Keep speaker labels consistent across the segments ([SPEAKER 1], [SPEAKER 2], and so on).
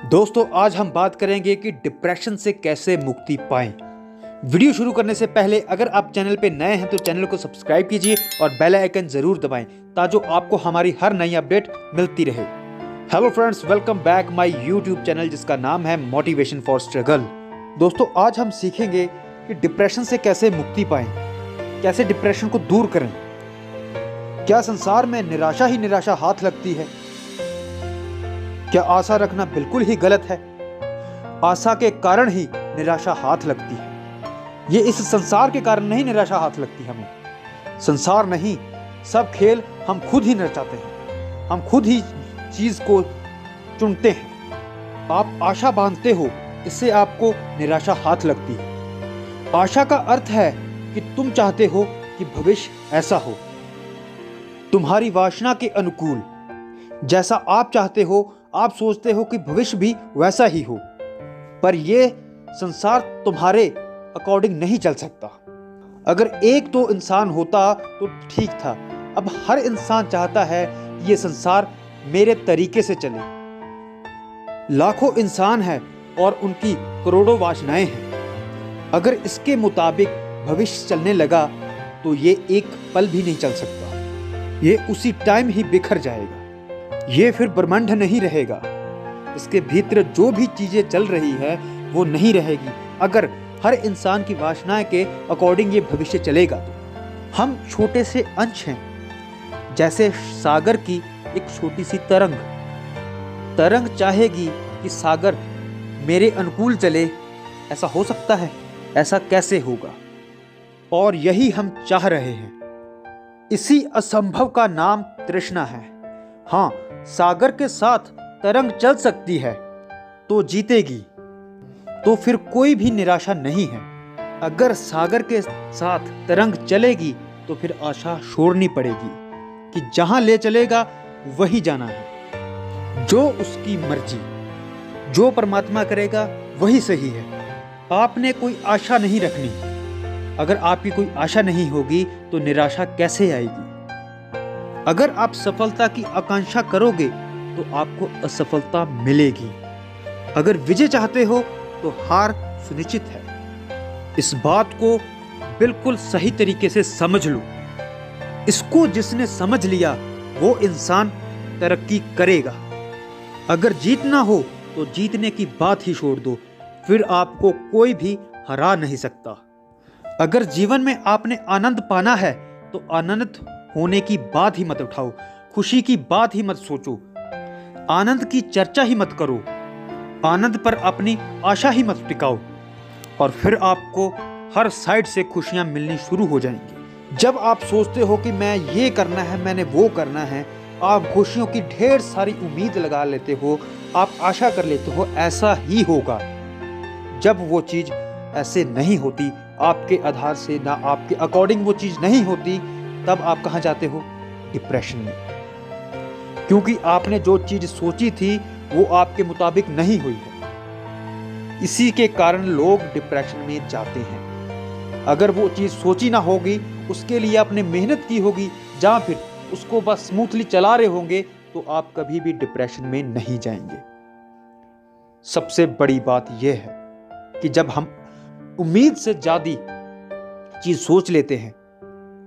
[SPEAKER 1] दोस्तों आज हम बात करेंगे कि डिप्रेशन से कैसे मुक्ति पाएं। वीडियो शुरू करने से पहले अगर आप चैनल पे नए हैं तो चैनल को सब्सक्राइब कीजिए और बेल आइकन जरूर दबाएं ताकि आपको हमारी हर नई अपडेट मिलती रहे। Hello friends, welcome back my YouTube channel जिसका नाम है मोटिवेशन फॉर स्ट्रगल। दोस्तों आज हम सीखेंगे कि डिप्रेशन से कैसे मुक्ति पाएं, कैसे डिप्रेशन को दूर करें। क्या संसार में निराशा ही निराशा हाथ लगती है? क्या आशा रखना बिल्कुल ही गलत है? आशा के कारण ही निराशा हाथ लगती है। ये इस संसार के कारण नहीं निराशा हाथ लगती हमें। संसार नहीं, सब खेल हम खुद ही नचाते हैं, हम खुद ही चीज को चुनते हैं। आप आशा बांधते हो, इससे आपको निराशा हाथ लगती है। आशा का अर्थ है कि तुम चाहते हो कि भविष्य ऐसा हो, तुम्हारी वासना के अनुकूल, जैसा आप चाहते हो। आप सोचते हो कि भविष्य भी वैसा ही हो, पर यह संसार तुम्हारे अकॉर्डिंग नहीं चल सकता। अगर एक तो इंसान होता तो ठीक था, अब हर इंसान चाहता है कि यह संसार मेरे तरीके से चले। लाखों इंसान हैं और उनकी करोड़ों वासनाएं हैं। अगर इसके मुताबिक भविष्य चलने लगा तो ये एक पल भी नहीं चल सकता, ये उसी टाइम ही बिखर जाएगा। ये फिर ब्रह्मांड नहीं रहेगा। इसके भीतर जो भी चीजें चल रही है वो नहीं रहेगी। अगर हर इंसान की वासनाएं के अकॉर्डिंग ये भविष्य चलेगा तो हम छोटे से अंश हैं, जैसे सागर की एक छोटी सी तरंग। तरंग चाहेगी कि सागर मेरे अनुकूल चले, ऐसा हो सकता है? ऐसा कैसे होगा? और यही हम चाह रहे हैं। इसी असंभव का नाम तृष्णा है। हाँ, सागर के साथ तरंग चल सकती है तो जीतेगी, तो फिर कोई भी निराशा नहीं है। अगर सागर के साथ तरंग चलेगी तो फिर आशा छोड़नी पड़ेगी कि जहां ले चलेगा वही जाना है। जो उसकी मर्जी, जो परमात्मा करेगा वही सही है। आपने कोई आशा नहीं रखनी। अगर आपकी कोई आशा नहीं होगी तो निराशा कैसे आएगी? अगर आप सफलता की आकांक्षा करोगे तो आपको असफलता मिलेगी। अगर विजय चाहते हो तो हार सुनिश्चित है। इस बात को बिल्कुल सही तरीके से समझ लो। इसको जिसने समझ लिया वो इंसान तरक्की करेगा। अगर जीतना हो तो जीतने की बात ही छोड़ दो, फिर आपको कोई भी हरा नहीं सकता। अगर जीवन में आपने आनंद पाना है तो आनंदित होने की बात ही मत उठाओ, खुशी की बात ही मत सोचो, आनंद की चर्चा ही मत करो, आनंद पर अपनी आशा ही मत टिकाओ, और फिर आपको हर साइड से खुशियां मिलनी शुरू हो जाएंगी। जब आप सोचते हो कि मैं ये करना है, मैंने वो करना है, आप खुशियों की ढेर सारी उम्मीद लगा लेते हो, आप आशा कर लेते हो ऐसा ही होगा। जब वो चीज ऐसे नहीं होती, आपके आधार से ना आपके अकॉर्डिंग वो चीज नहीं होती, तब आप कहां जाते हो? डिप्रेशन में। क्योंकि आपने जो चीज सोची थी वो आपके मुताबिक नहीं हुई है। इसी के कारण लोग डिप्रेशन में जाते हैं। अगर वो चीज सोची ना होगी, उसके लिए आपने मेहनत की होगी, या फिर उसको बस स्मूथली चला रहे होंगे, तो आप कभी भी डिप्रेशन में नहीं जाएंगे। सबसे बड़ी बात यह है कि जब हम उम्मीद से ज्यादा चीज सोच लेते हैं,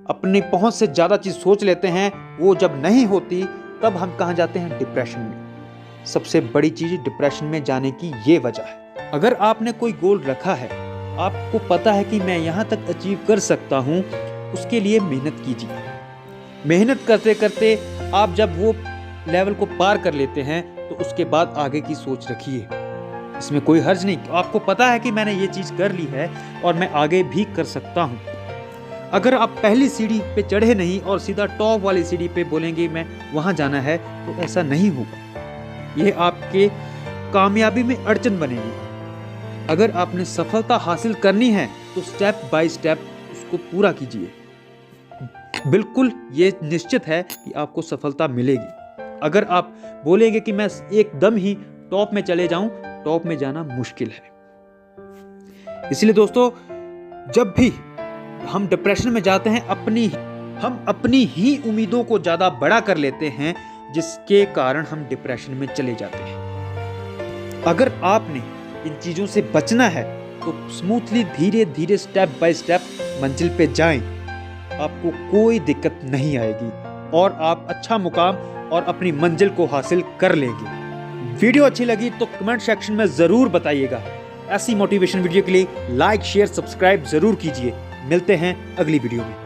[SPEAKER 1] अपनी पहुंच से ज्यादा चीज सोच लेते हैं, वो जब नहीं होती तब हम कहां जाते हैं? डिप्रेशन में। सबसे बड़ी चीज डिप्रेशन में जाने की ये वजह है। अगर आपने कोई गोल रखा है, आपको पता है कि मैं यहां तक अचीव कर सकता हूं, उसके लिए मेहनत कीजिए। मेहनत करते करते आप जब वो लेवल को पार कर लेते हैं तो उसके बाद आगे की सोच रखिए। इसमें कोई हर्ज नहीं। आपको पता है कि मैंने ये चीज कर ली है और मैं आगे भी कर सकता हूं। अगर आप पहली सीढ़ी पे चढ़े नहीं और सीधा टॉप वाली सीढ़ी पे बोलेंगे मैं वहां जाना है, तो ऐसा नहीं होगा। यह आपके कामयाबी में अड़चन बनेगी। अगर आपने सफलता हासिल करनी है तो स्टेप बाय स्टेप उसको पूरा कीजिए। बिल्कुल ये निश्चित है कि आपको सफलता मिलेगी। अगर आप बोलेंगे कि मैं एकदम ही टॉप में चले जाऊं, टॉप में जाना मुश्किल है। इसलिए दोस्तों, जब भी हम डिप्रेशन में जाते हैं, हम अपनी ही उम्मीदों को ज्यादा बड़ा कर लेते हैं, जिसके कारण हम डिप्रेशन में चले जाते हैं। अगर आपने इन चीज़ों से बचना है तो स्मूथली धीरे धीरे स्टेप बाय स्टेप मंजिल पे जाएं। आपको कोई दिक्कत नहीं आएगी और आप अच्छा मुकाम और अपनी मंजिल को हासिल कर लेंगे। वीडियो अच्छी लगी तो कमेंट सेक्शन में ज़रूर बताइएगा। ऐसी मोटिवेशन वीडियो के लिए लाइक शेयर सब्सक्राइब ज़रूर कीजिए। मिलते हैं अगली वीडियो में।